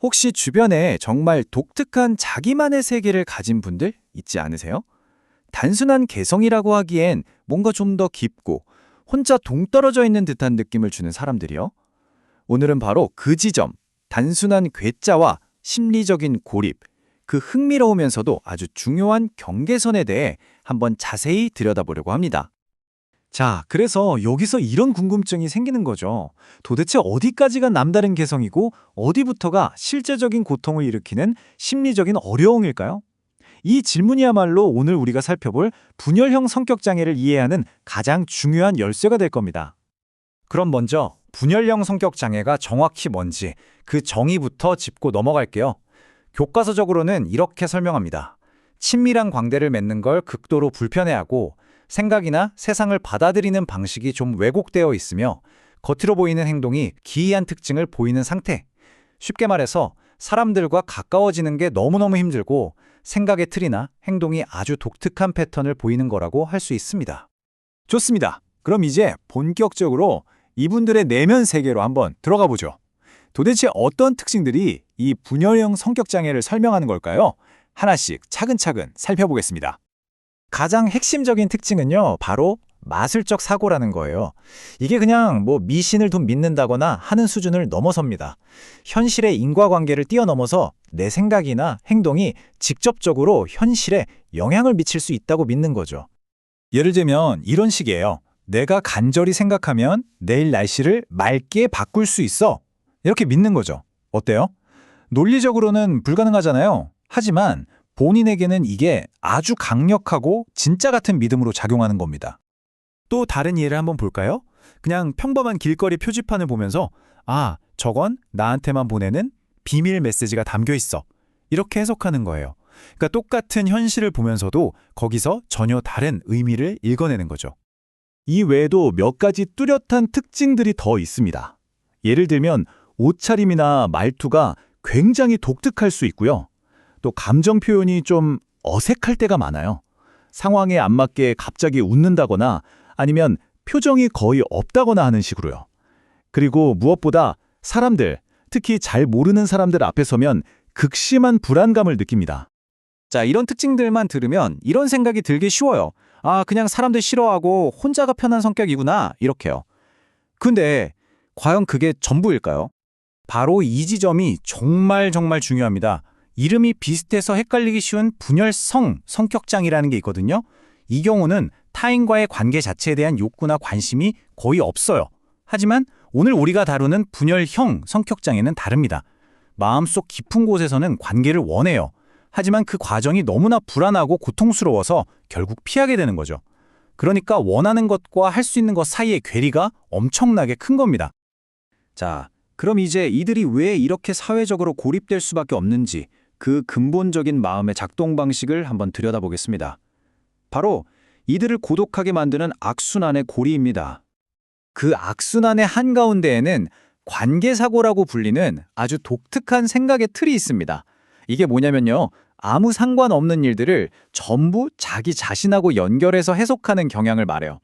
혹시 주변에 정말 독특한 자기만의 세계를 가진 분들 있지 않으세요? 단순한 개성이라고 하기엔 뭔가 좀 더 깊고 혼자 동떨어져 있는 듯한 느낌을 주는 사람들이요. 오늘은 바로 그 지점, 단순한 괴짜와 심리적인 고립, 그 흥미로우면서도 아주 중요한 경계선에 대해 한번 자세히 들여다보려고 합니다. 자, 그래서 여기서 이런 궁금증이 생기는 거죠. 도대체 어디까지가 남다른 개성이고 어디부터가 실제적인 고통을 일으키는 심리적인 어려움일까요? 이 질문이야말로 오늘 우리가 살펴볼 분열형 성격 장애를 이해하는 가장 중요한 열쇠가 될 겁니다. 그럼 먼저 분열형 성격 장애가 정확히 뭔지 그 정의부터 짚고 넘어갈게요. 교과서적으로는 이렇게 설명합니다. 친밀한 관계를 맺는 걸 극도로 불편해하고 생각이나 세상을 받아들이는 방식이 좀 왜곡되어 있으며 겉으로 보이는 행동이 기이한 특징을 보이는 상태. 쉽게 말해서 사람들과 가까워지는 게 너무너무 힘들고 생각의 틀이나 행동이 아주 독특한 패턴을 보이는 거라고 할 수 있습니다. 좋습니다. 그럼 이제 본격적으로 이분들의 내면 세계로 한번 들어가 보죠. 도대체 어떤 특징들이 이 분열형 성격 장애를 설명하는 걸까요? 하나씩 차근차근 살펴보겠습니다. 가장 핵심적인 특징은요, 바로 마술적 사고라는 거예요. 이게 그냥 미신을 좀 믿는다거나 하는 수준을 넘어섭니다. 현실의 인과관계를 뛰어넘어서 내 생각이나 행동이 직접적으로 현실에 영향을 미칠 수 있다고 믿는 거죠. 예를 들면 이런 식이에요. 내가 간절히 생각하면 내일 날씨를 맑게 바꿀 수 있어. 이렇게 믿는 거죠. 어때요? 논리적으로는 불가능하잖아요. 하지만 본인에게는 이게 아주 강력하고 진짜 같은 믿음으로 작용하는 겁니다. 또 다른 예를 한번 볼까요? 그냥 평범한 길거리 표지판을 보면서 아, 저건 나한테만 보내는 비밀 메시지가 담겨 있어. 이렇게 해석하는 거예요. 그러니까 똑같은 현실을 보면서도 거기서 전혀 다른 의미를 읽어내는 거죠. 이 외에도 몇 가지 뚜렷한 특징들이 더 있습니다. 예를 들면 옷차림이나 말투가 굉장히 독특할 수 있고요. 또 감정 표현이 좀 어색할 때가 많아요. 상황에 안 맞게 갑자기 웃는다거나 아니면 표정이 거의 없다거나 하는 식으로요. 그리고 무엇보다 사람들, 특히 잘 모르는 사람들 앞에 서면 극심한 불안감을 느낍니다. 자, 이런 특징들만 들으면 이런 생각이 들기 쉬워요. 아, 그냥 사람들 싫어하고 혼자가 편한 성격이구나, 이렇게요. 근데 과연 그게 전부일까요? 바로 이 지점이 정말 중요합니다. 이름이 비슷해서 헷갈리기 쉬운 분열성 성격장애라는 게 있거든요. 이 경우는 타인과의 관계 자체에 대한 욕구나 관심이 거의 없어요. 하지만 오늘 우리가 다루는 분열형 성격장애는 다릅니다. 마음속 깊은 곳에서는 관계를 원해요. 하지만 그 과정이 너무나 불안하고 고통스러워서 결국 피하게 되는 거죠. 그러니까 원하는 것과 할 수 있는 것 사이의 괴리가 엄청나게 큰 겁니다. 자, 그럼 이제 이들이 왜 이렇게 사회적으로 고립될 수밖에 없는지 그 근본적인 마음의 작동 방식을 한번 들여다보겠습니다. 바로 이들을 고독하게 만드는 악순환의 고리입니다. 그 악순환의 한가운데에는 관계사고라고 불리는 아주 독특한 생각의 틀이 있습니다. 이게 뭐냐면요. 아무 상관없는 일들을 전부 자기 자신하고 연결해서 해석하는 경향을 말해요.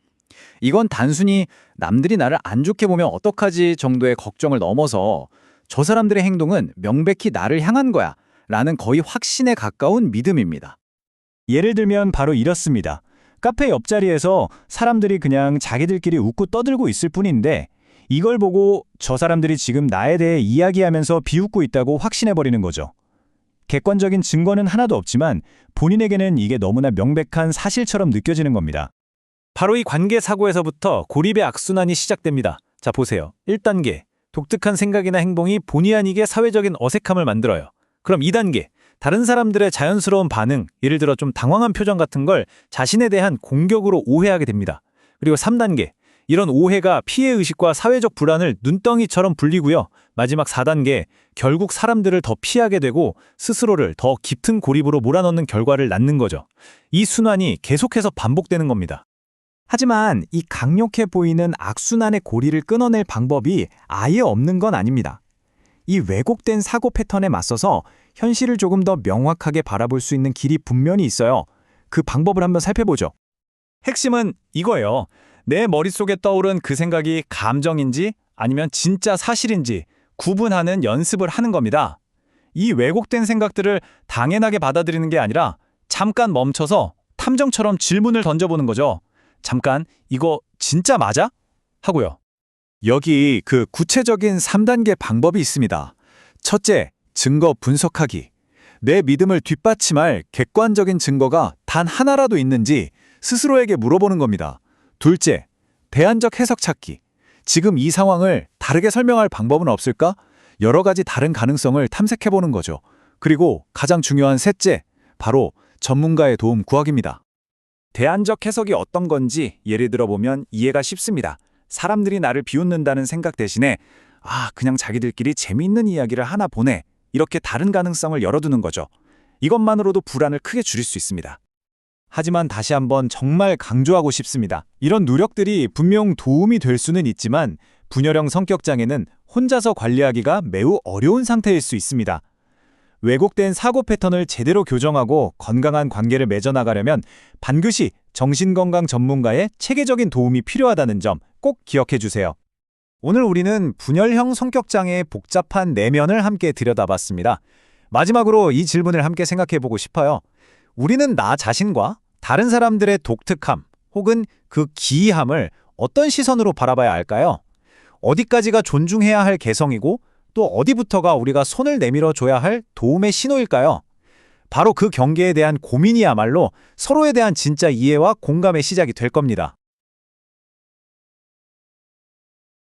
이건 단순히 남들이 나를 안 좋게 보면 어떡하지 정도의 걱정을 넘어서 저 사람들의 행동은 명백히 나를 향한 거야 라는 거의 확신에 가까운 믿음입니다. 예를 들면 바로 이렇습니다. 카페 옆자리에서 사람들이 그냥 자기들끼리 웃고 떠들고 있을 뿐인데 이걸 보고 저 사람들이 지금 나에 대해 이야기하면서 비웃고 있다고 확신해버리는 거죠. 객관적인 증거는 하나도 없지만 본인에게는 이게 너무나 명백한 사실처럼 느껴지는 겁니다. 바로 이 관계 사고에서부터 고립의 악순환이 시작됩니다. 자, 보세요. 1단계, 독특한 생각이나 행동이 본의 아니게 사회적인 어색함을 만들어요. 그럼 2단계, 다른 사람들의 자연스러운 반응, 예를 들어 좀 당황한 표정 같은 걸 자신에 대한 공격으로 오해하게 됩니다. 그리고 3단계, 이런 오해가 피해의식과 사회적 불안을 눈덩이처럼 불리고요. 마지막 4단계, 결국 사람들을 더 피하게 되고 스스로를 더 깊은 고립으로 몰아넣는 결과를 낳는 거죠. 이 순환이 계속해서 반복되는 겁니다. 하지만 이 강력해 보이는 악순환의 고리를 끊어낼 방법이 아예 없는 건 아닙니다. 이 왜곡된 사고 패턴에 맞서서 현실을 조금 더 명확하게 바라볼 수 있는 길이 분명히 있어요. 그 방법을 한번 살펴보죠. 핵심은 이거예요. 내 머릿속에 떠오른 그 생각이 감정인지 아니면 진짜 사실인지 구분하는 연습을 하는 겁니다. 이 왜곡된 생각들을 당연하게 받아들이는 게 아니라 잠깐 멈춰서 탐정처럼 질문을 던져보는 거죠. 잠깐, 이거 진짜 맞아? 하고요. 여기 그 구체적인 3단계 방법이 있습니다. 첫째, 증거 분석하기. 내 믿음을 뒷받침할 객관적인 증거가 단 하나라도 있는지 스스로에게 물어보는 겁니다. 둘째, 대안적 해석 찾기. 지금 이 상황을 다르게 설명할 방법은 없을까? 여러 가지 다른 가능성을 탐색해보는 거죠. 그리고 가장 중요한 셋째, 바로 전문가의 도움 구하기입니다. 대안적 해석이 어떤 건지 예를 들어보면 이해가 쉽습니다. 사람들이 나를 비웃는다는 생각 대신에 그냥 자기들끼리 재미있는 이야기를 하나 보내. 이렇게 다른 가능성을 열어두는 거죠. 이것만으로도 불안을 크게 줄일 수 있습니다. 하지만 다시 한번 정말 강조하고 싶습니다. 이런 노력들이 분명 도움이 될 수는 있지만 분열형 성격장애는 혼자서 관리하기가 매우 어려운 상태일 수 있습니다. 왜곡된 사고 패턴을 제대로 교정하고 건강한 관계를 맺어나가려면 반드시 정신건강 전문가의 체계적인 도움이 필요하다는 점 꼭 기억해 주세요. 오늘 우리는 분열형 성격장애의 복잡한 내면을 함께 들여다봤습니다. 마지막으로 이 질문을 함께 생각해보고 싶어요. 우리는 나 자신과 다른 사람들의 독특함 혹은 그 기이함을 어떤 시선으로 바라봐야 할까요? 어디까지가 존중해야 할 개성이고 또 어디부터가 우리가 손을 내밀어 줘야 할 도움의 신호일까요? 바로 그 경계에 대한 고민이야말로 서로에 대한 진짜 이해와 공감의 시작이 될 겁니다.